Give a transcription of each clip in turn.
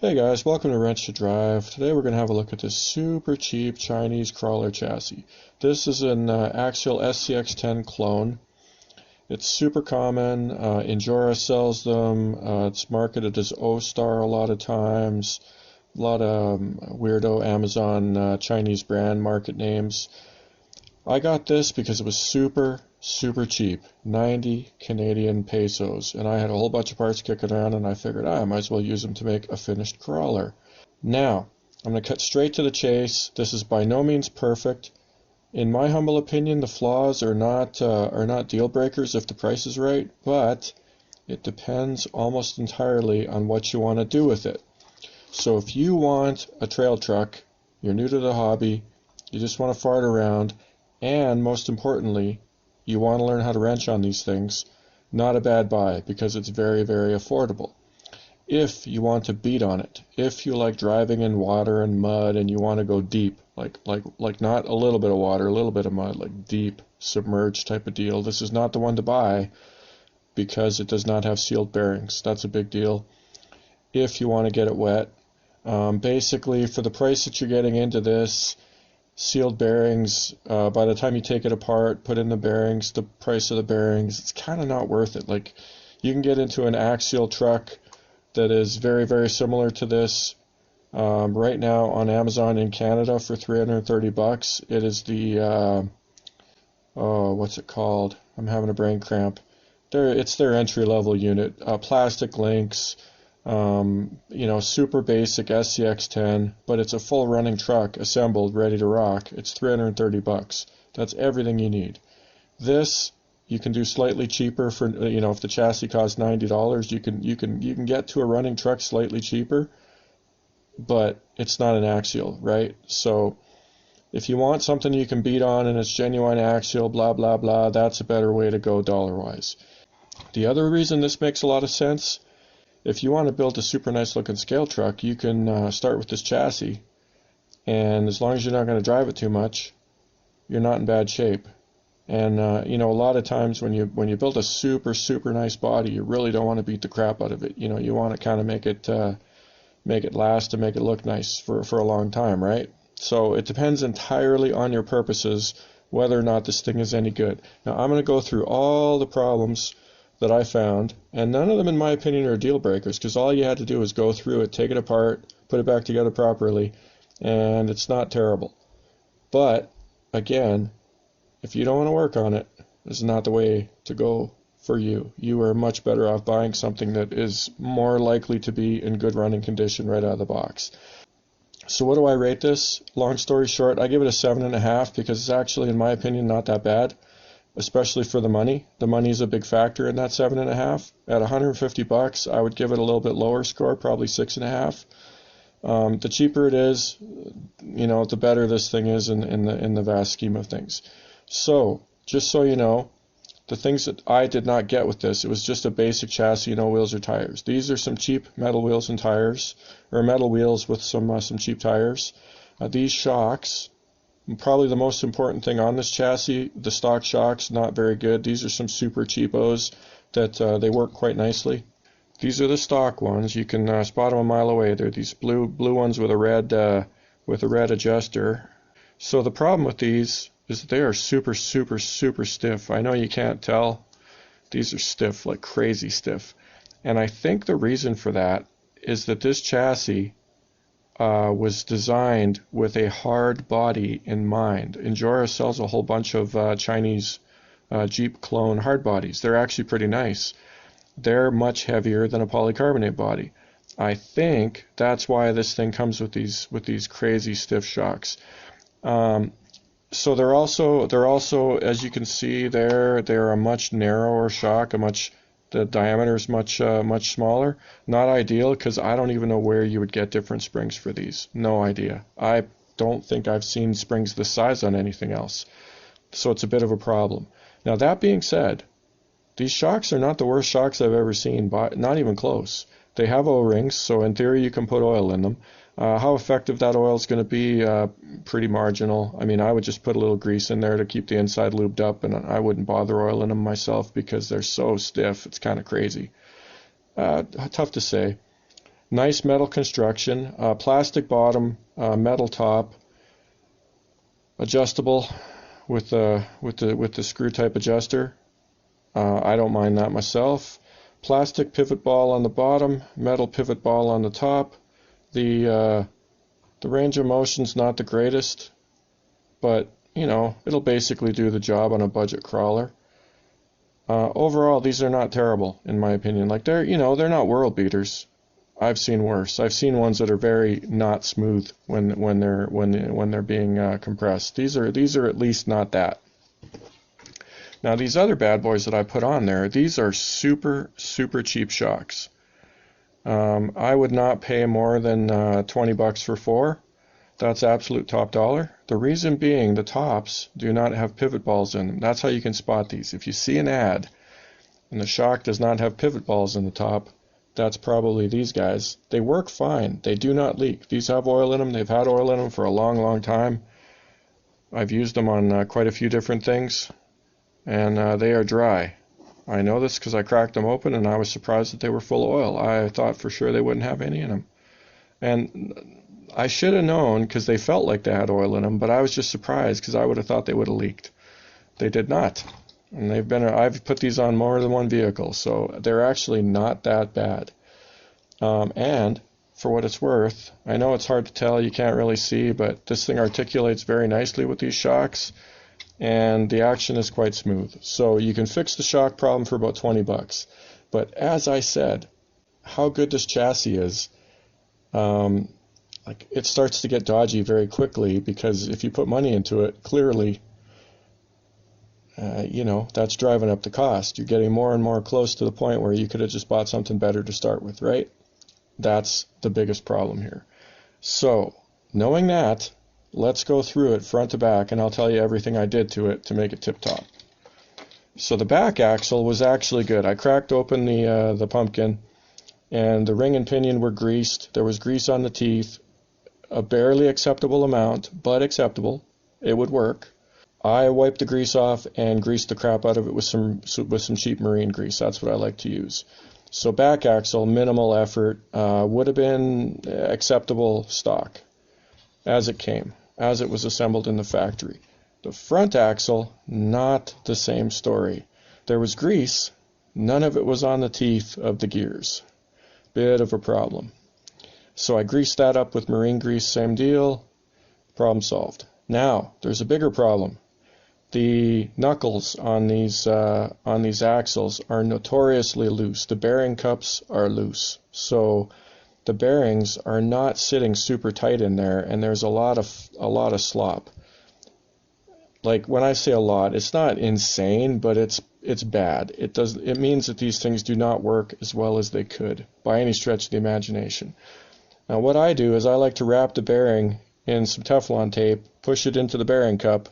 Hey guys, welcome to Wrench to Drive. Today we're going to have a look at this super cheap Chinese crawler chassis. This is an axial SCX10 clone. It's super common. Endura sells them. It's marketed as Austar a lot of times. A lot of weirdo Amazon Chinese brand market names. I got this because it was super cheap, 90 Canadian pesos, and I had a whole bunch of parts kicking around, and I figured I might as well use them to make a finished crawler. Now, I'm going to cut straight to the chase. This is by no means perfect. In my humble opinion, the flaws are not deal breakers if the price is right, but it depends almost entirely on what you want to do with it. So if you want a trail truck, you're new to the hobby, you just want to fart around, and most importantly, you want to learn how to wrench on these things, not a bad buy because it's very affordable. If you want to beat on it, if you like driving in water and mud and you want to go deep, like not a little bit of water, a little bit of mud, like deep, submerged type of deal, this is not the one to buy because it does not have sealed bearings. That's a big deal. If you want to get it wet, basically for the price that you're getting into this, sealed bearings, by the time you take it apart, put in the bearings, the price of the bearings, it's kind of not worth it. Like, you can get into an axial truck that is very similar to this right now on Amazon in Canada for $330. It is the what's it called? I'm having a brain cramp. It's their entry-level unit. Plastic links, super basic SCX10, but it's a full running truck assembled, ready to rock. It's $330. That's everything you need. This you can do slightly cheaper for, if the chassis costs $90, you can get to a running truck slightly cheaper, but it's not an axial, right? So if you want something you can beat on and it's genuine axial, blah blah blah, that's a better way to go dollar-wise. The other reason this makes a lot of sense, if you want to build a super nice looking scale truck, you can start with this chassis, and as long as you're not going to drive it too much, you're not in bad shape. And a lot of times when you build a super nice body, you really don't want to beat the crap out of it. You want to kind of make it last and make it look nice for a long time, right? So it depends entirely on your purposes whether or not this thing is any good. Now I'm going to go through all the problems that I found, and none of them in my opinion are deal breakers, because all you had to do was go through it, take it apart, put it back together properly, and it's not terrible. But again, if you don't want to work on it, this is not the way to go for you. You are much better off buying something that is more likely to be in good running condition right out of the box. So what do I rate this? Long story short, I give it a 7.5 because it's actually, in my opinion, not that bad, especially for the money. The money is a big factor in that 7.5. At $150, I would give it a little bit lower score, probably 6.5. The cheaper it is, the better this thing is in the vast scheme of things. So, just so you know, the things that I did not get with this, it was just a basic chassis, no wheels or tires. These are some cheap metal wheels and tires, or metal wheels with some cheap tires. These shocks, probably the most important thing on this chassis, the stock shocks, not very good. These are some super cheapos that they work quite nicely. These are the stock ones. You can spot them a mile away. They're these blue ones with a red adjuster. So the problem with these is that they are super stiff. I know you can't tell. These are stiff, like crazy stiff. And I think the reason for that is that this chassis was designed with a hard body in mind. Endura sells a whole bunch of Chinese Jeep clone hard bodies. They're actually pretty nice. They're much heavier than a polycarbonate body. I think that's why this thing comes with these crazy stiff shocks. So they're also, as you can see there, they're a much narrower shock, the diameter is much smaller. Not ideal, because I don't even know where you would get different springs for these. No idea. I don't think I've seen springs this size on anything else. So it's a bit of a problem. Now that being said, these shocks are not the worst shocks I've ever seen, not even close. They have O-rings, so in theory you can put oil in them. How effective that oil is going to be, pretty marginal. I mean, I would just put a little grease in there to keep the inside lubed up, and I wouldn't bother oiling them myself because they're so stiff. It's kind of crazy. Tough to say. Nice metal construction, plastic bottom, metal top, adjustable with the screw type adjuster. I don't mind that myself. Plastic pivot ball on the bottom, metal pivot ball on the top. The range of motion's not the greatest, but you know, it'll basically do the job on a budget crawler. Overall, these are not terrible in my opinion. Like they're not world beaters. I've seen worse. I've seen ones that are very not smooth when they're being compressed. These are at least not that. Now these other bad boys that I put on there, these are super cheap shocks. I would not pay more than $20 for 4. That's absolute top dollar. The reason being, the tops do not have pivot balls in them. That's how you can spot these. If you see an ad and the shock does not have pivot balls in the top, that's probably these guys. They work fine. They do not leak. These have oil in them. They've had oil in them for a long time. I've used them on quite a few different things, and they are dry. I know this because I cracked them open and I was surprised that they were full of oil. I thought for sure they wouldn't have any in them. And I should have known because they felt like they had oil in them, but I was just surprised because I would have thought they would have leaked. They did not. And I've put these on more than one vehicle, so they're actually not that bad. And for what it's worth, I know it's hard to tell, you can't really see, but this thing articulates very nicely with these shocks, and the action is quite smooth. So you can fix the shock problem for about $20. But as I said, how good this chassis is, like it starts to get dodgy very quickly, because if you put money into it, clearly, that's driving up the cost. You're getting more and more close to the point where you could have just bought something better to start with, right? That's the biggest problem here. So, knowing that, let's go through it front to back, and I'll tell you everything I did to it to make it tip-top. So the back axle was actually good. I cracked open the pumpkin, and the ring and pinion were greased. There was grease on the teeth, a barely acceptable amount, but acceptable. It would work. I wiped the grease off and greased the crap out of it with some cheap marine grease. That's what I like to use. So back axle, minimal effort, would have been acceptable stock as it came, as it was assembled in the factory. The front axle, not the same story. There was grease, none of it was on the teeth of the gears. Bit of a problem. So I greased that up with marine grease, same deal, problem solved. Now, there's a bigger problem. The knuckles on these axles are notoriously loose. The bearing cups are loose, so the bearings are not sitting super tight in there, and there's a lot of slop. Like when I say a lot, it's not insane, but it's bad. It means that these things do not work as well as they could by any stretch of the imagination. Now what I do is I like to wrap the bearing in some Teflon tape, push it into the bearing cup,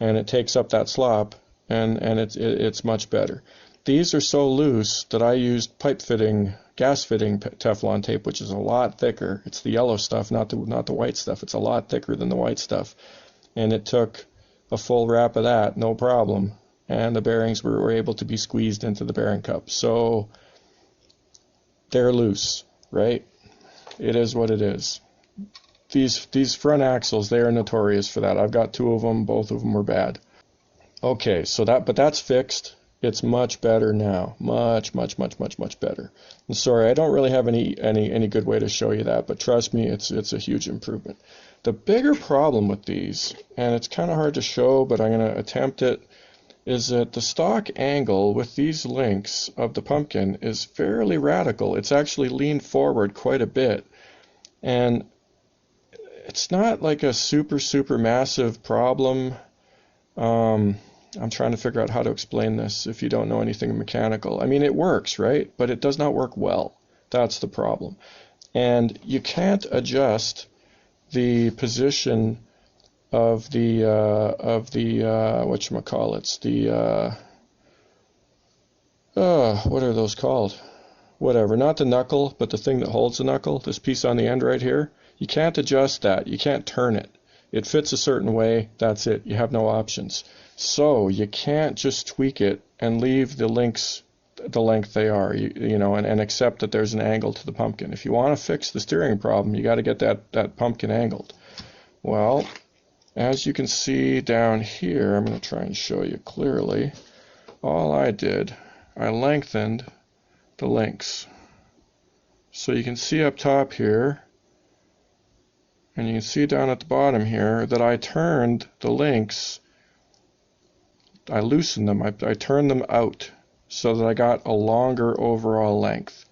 and it takes up that slop, and it's much better. These are so loose that I used gas fitting Teflon tape, which is a lot thicker. It's the yellow stuff, not the white stuff. It's a lot thicker than the white stuff, and it took a full wrap of that, no problem, and the bearings were able to be squeezed into the bearing cup. So they're loose, right? It is what it is. These front axles, they are notorious for that. I've got 2 of them. Both of them were bad. Okay, but that's fixed. It's much better now. Much better. And sorry, I don't really have any good way to show you that, but trust me, it's a huge improvement. The bigger problem with these, and it's kind of hard to show, but I'm going to attempt it, is that the stock angle with these links of the pumpkin is fairly radical. It's actually leaned forward quite a bit. And it's not like a super massive problem. I'm trying to figure out how to explain this if you don't know anything mechanical. I mean, it works, right? But it does not work well. That's the problem. And you can't adjust the position of the whatchamacallits, what are those called? Whatever, not the knuckle, but the thing that holds the knuckle, this piece on the end right here. You can't adjust that. You can't turn it. It fits a certain way. That's it. You have no options. So you can't just tweak it and leave the links the length they are, and accept that there's an angle to the pumpkin. If you want to fix the steering problem, you got to get that pumpkin angled. Well, as you can see down here, I'm going to try and show you clearly. All I did, I lengthened the links. So you can see up top here, and you can see down at the bottom here that I turned the links, I loosened them, I turned them out so that I got a longer overall length.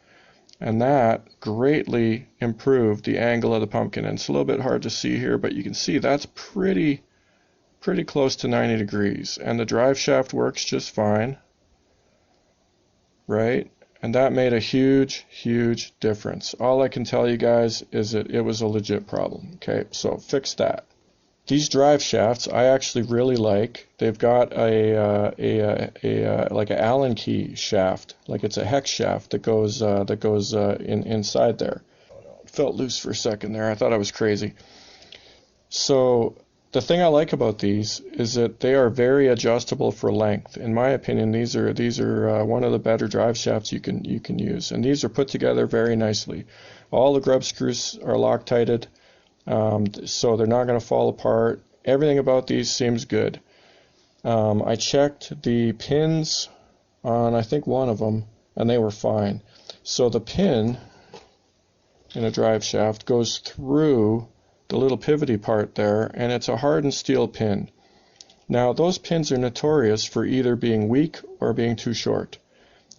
And that greatly improved the angle of the pumpkin. And it's a little bit hard to see here, but you can see that's pretty close to 90 degrees. And the drive shaft works just fine, right? And that made a huge difference. All I can tell you guys is that it was a legit problem. Okay, so fix that. These drive shafts I actually really like. They've got like an Allen key shaft, like it's a hex shaft that goes inside there. It felt loose for a second there. I thought I was crazy. So the thing I like about these is that they are very adjustable for length. In my opinion, these are one of the better drive shafts you can use, and these are put together very nicely. All the grub screws are Loctited. So they're not going to fall apart. Everything about these seems good. I checked the pins on I think one of them, and they were fine. So the pin in a drive shaft goes through the little pivoty part there, and it's a hardened steel pin. Now those pins are notorious for either being weak or being too short.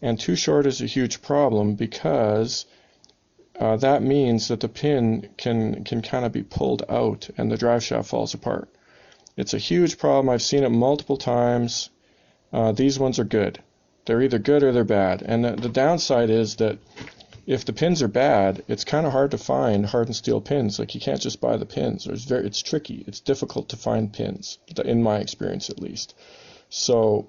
And too short is a huge problem because that means that the pin can kind of be pulled out and the drive shaft falls apart. It's a huge problem. I've seen it multiple times. These ones are good. They're either good or they're bad. And the downside is that if the pins are bad, it's kind of hard to find hardened steel pins. Like you can't just buy the pins. It's tricky. It's difficult to find pins, in my experience at least. So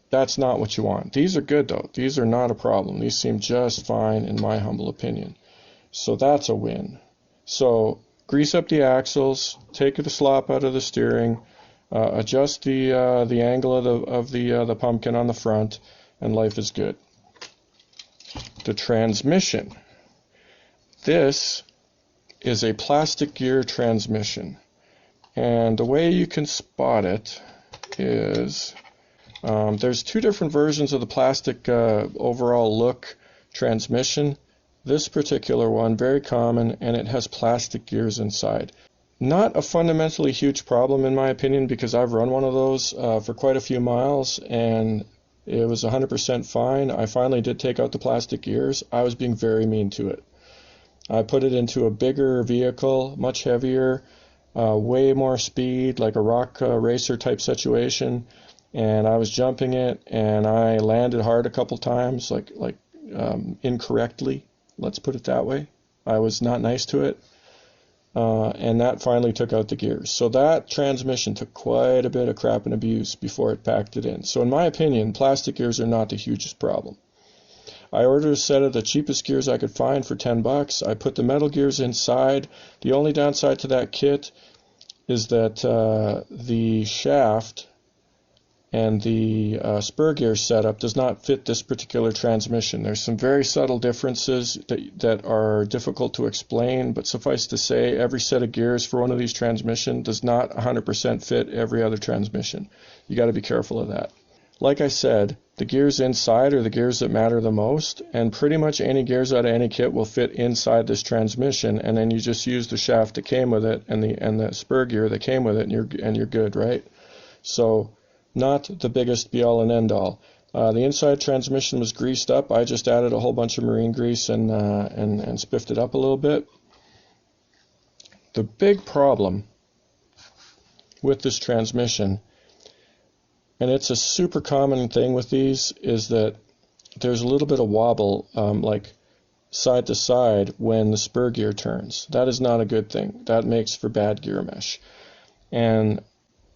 that's not what you want. These are good though. These are not a problem. These seem just fine in my humble opinion. So that's a win. So grease up the axles, take the slop out of the steering, adjust the angle of the pumpkin on the front, and life is good. The transmission. This is a plastic gear transmission, and the way you can spot it is there's two different versions of the plastic overall look transmission. This particular one, very common, and it has plastic gears inside. Not a fundamentally huge problem in my opinion, because I've run one of those for quite a few miles and it was 100% fine. I finally did take out the plastic gears. I was being very mean to it. I put it into a bigger vehicle, much heavier, way more speed, like a rock racer type situation, and I was jumping it and I landed hard a couple times, like incorrectly. Let's put it that way. I was not nice to it, and that finally took out the gears. So that transmission took quite a bit of crap and abuse before it packed it in. So in my opinion, plastic gears are not the hugest problem. I ordered a set of the cheapest gears I could find for $10. I put the metal gears inside. The only downside to that kit is that the shaft and the spur gear setup does not fit this particular transmission. There's some very subtle differences that are difficult to explain, but suffice to say, every set of gears for one of these transmissions does not 100% fit every other transmission. You got to be careful of that. Like I said, the gears inside are the gears that matter the most, and pretty much any gears out of any kit will fit inside this transmission, and then you just use the shaft that came with it and the spur gear that came with it, and you're good, right? So not the biggest be-all and end-all. The inside transmission was greased up. I just added a whole bunch of marine grease and spiffed it up a little bit. The big problem with this transmission, and it's a super common thing with these, is that there's a little bit of wobble, like side to side, when the spur gear turns. That is not a good thing. That makes for bad gear mesh. And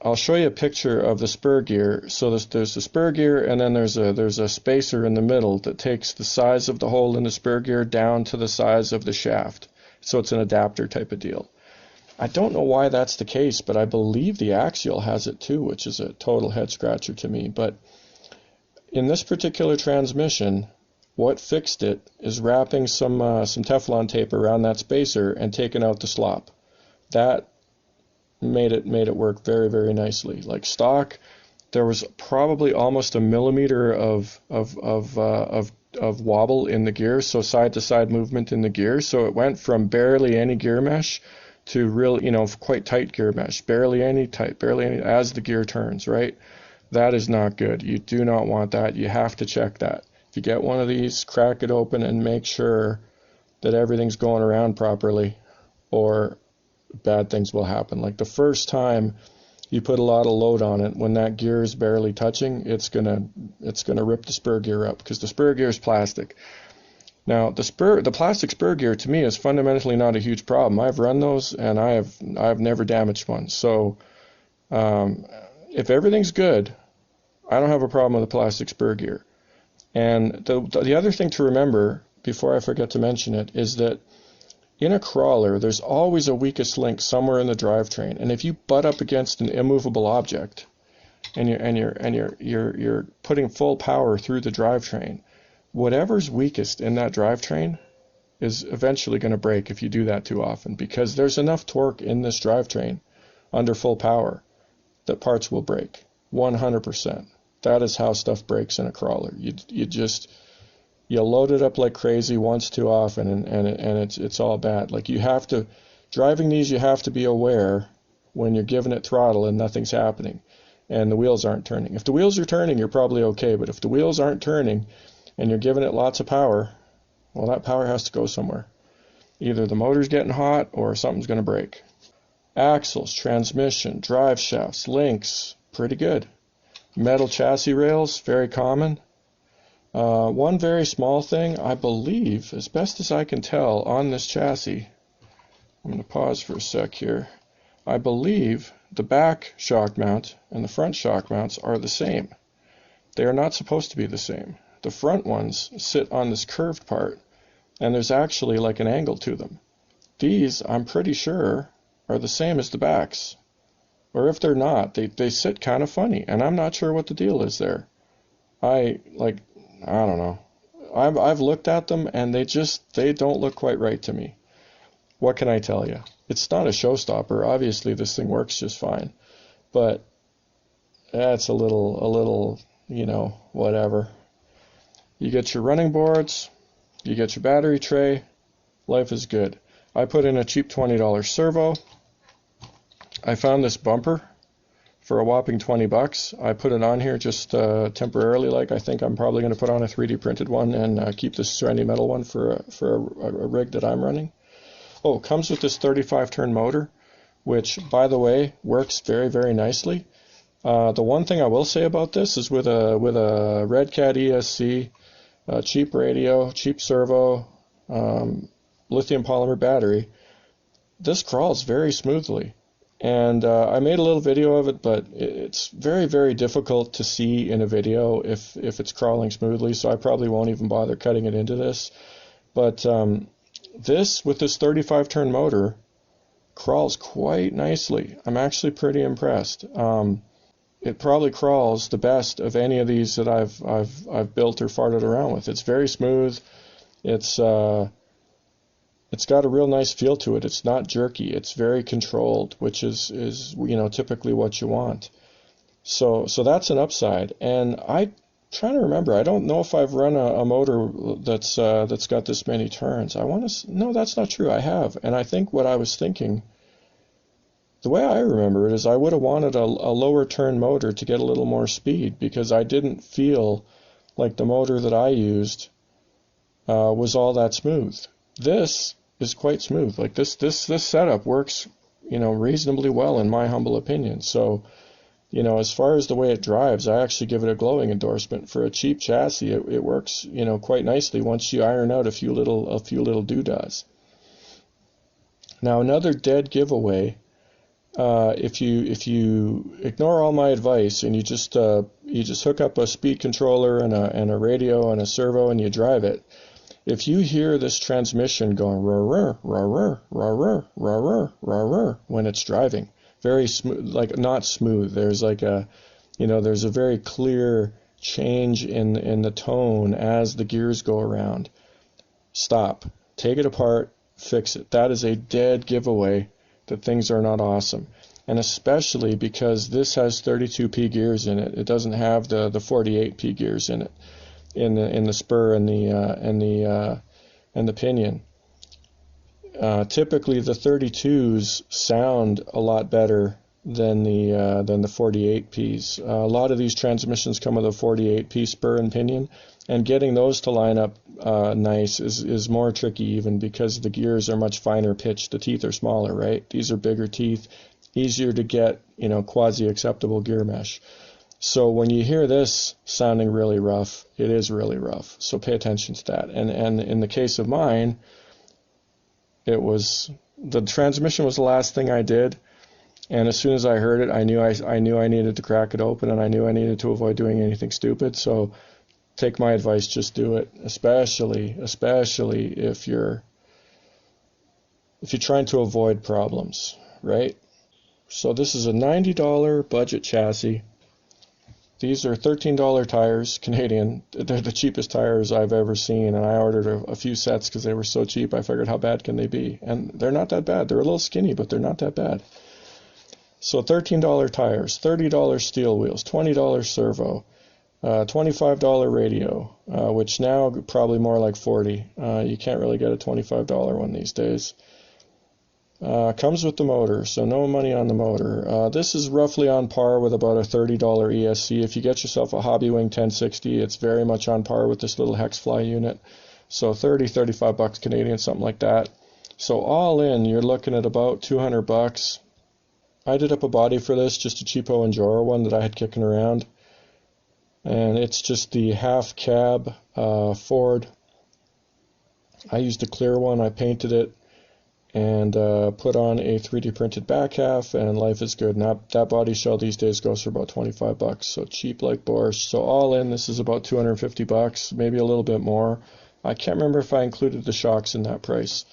I'll show you a picture of the spur gear. So there's the spur gear, and then there's a spacer in the middle that takes the size of the hole in the spur gear down to the size of the shaft. So it's an adapter type of deal. I don't know why that's the case, but I believe the Axial has it too, which is a total head scratcher to me. But in this particular transmission, what fixed it is wrapping some Teflon tape around that spacer and taking out the slop. That made it work very, very nicely. Like stock, there was probably almost a millimeter of wobble in the gear, so side to side movement in the gear. So it went from barely any gear mesh to real, quite tight gear mesh, barely any as the gear turns, right? That is not good. You do not want that. You have to check that. If you get one of these, crack it open and make sure that everything's going around properly, or bad things will happen. Like the first time you put a lot of load on it, when that gear is barely touching, it's gonna rip the spur gear up, because the spur gear is plastic. Now the plastic spur gear to me is fundamentally not a huge problem. I've run those and I've never damaged one. So if everything's good, I don't have a problem with the plastic spur gear. And the other thing to remember, before I forget to mention it, is that in a crawler, there's always a weakest link somewhere in the drivetrain. And if you butt up against an immovable object, and you're putting full power through the drivetrain, whatever's weakest in that drivetrain is eventually going to break if you do that too often, because there's enough torque in this drivetrain under full power that parts will break. 100%. That is how stuff breaks in a crawler. You load it up like crazy once too often, and it's all bad. Like driving these, you have to be aware when you're giving it throttle and nothing's happening and the wheels aren't turning. If the wheels are turning, you're probably okay, but if the wheels aren't turning and you're giving it lots of power, well, that power has to go somewhere. Either the motor's getting hot or something's going to break. Axles, transmission, drive shafts, links, pretty good. Metal chassis rails, very common. One very small thing, I believe, as best as I can tell on this chassis, I'm going to pause for a sec here, I believe the back shock mount and the front shock mounts are the same. They are not supposed to be the same. The front ones sit on this curved part, and there's actually like an angle to them. These, I'm pretty sure, are the same as the backs. Or if they're not, they sit kind of funny, and I'm not sure what the deal is there. I don't know. I've looked at them, and they don't look quite right to me. What can I tell you? It's not a showstopper. Obviously, this thing works just fine, but that's a little, whatever. You get your running boards, you get your battery tray, life is good. I put in a cheap $20 servo. I found this bumper for a whopping $20. I put it on here just temporarily. I think I'm probably going to put on a 3D printed one and keep this shiny metal one for a rig that I'm running. Oh, it comes with this 35 turn motor, which, by the way, works very, very nicely. The one thing I will say about this is with a Red Cat ESC, cheap radio, cheap servo, lithium polymer battery, this crawls very smoothly. And I made a little video of it, but it's very, very difficult to see in a video if it's crawling smoothly, so I probably won't even bother cutting it into this. But this, with this 35 turn motor, crawls quite nicely. I'm actually pretty impressed. It probably crawls the best of any of these that I've built or farted around with. It's very smooth. It's got a real nice feel to it. It's not jerky. It's very controlled, which is typically what you want. So that's an upside. And I'm trying to remember. I don't know if I've run a motor that's got this many turns. No, that's not true. I have. And I think what I was thinking, the way I remember it, is I would have wanted a lower turn motor to get a little more speed, because I didn't feel like the motor that I used was all that smooth. This is quite smooth. Like this setup works, reasonably well in my humble opinion. So, as far as the way it drives, I actually give it a glowing endorsement. For a cheap chassis, it works, quite nicely once you iron out a few little doodads. Now, another dead giveaway, if you ignore all my advice and you just hook up a speed controller and a radio and a servo and you drive it, if you hear this transmission going rah rah rah rah rah when it's driving, very smooth, like not smooth. There's there's a very clear change in the tone as the gears go around, stop. Take it apart, fix it. That is a dead giveaway that things are not awesome. And especially because this has 32P gears in it. It doesn't have the 48P gears in it, in the spur and the pinion. Typically the 32s sound a lot better than the 48Ps. A lot of these transmissions come with a 48P spur and pinion, and getting those to line up nice is more tricky, even because the gears are much finer pitched. The teeth are smaller, right? These are bigger teeth, easier to get, quasi acceptable gear mesh. So when you hear this sounding really rough, it is really rough. So pay attention to that. And in the case of mine, it was the transmission was the last thing I did. And as soon as I heard it, I knew I needed to crack it open, and I knew I needed to avoid doing anything stupid. So take my advice, just do it. Especially if you're trying to avoid problems, right? So this is a $90 budget chassis. These are $13 tires, Canadian. They're the cheapest tires I've ever seen, and I ordered a few sets because they were so cheap. I figured, how bad can they be? And they're not that bad. They're a little skinny, but they're not that bad. So $13 tires, $30 steel wheels, $20 servo, $25 radio, which now probably more like $40. You can't really get a $25 one these days. Comes with the motor, so no money on the motor. This is roughly on par with about a $30 ESC. If you get yourself a Hobbywing 1060, it's very much on par with this little Hexfly unit. So 30, 35 bucks Canadian, something like that. So all in, you're looking at about 200 bucks. I did up a body for this, just a cheapo Enduro one that I had kicking around. And it's just the half cab Ford. I used a clear one, I painted it, and put on a 3D printed back half, and life is good. Now that body shell these days goes for about 25 bucks, so cheap like borscht. So all in, this is about 250 bucks, maybe a little bit more. I can't remember if I included the shocks in that price.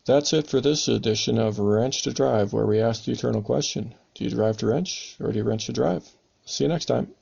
That's it for this edition of Wrench to Drive, where we ask the eternal question: do you drive to wrench, or do you wrench to drive? See you next time.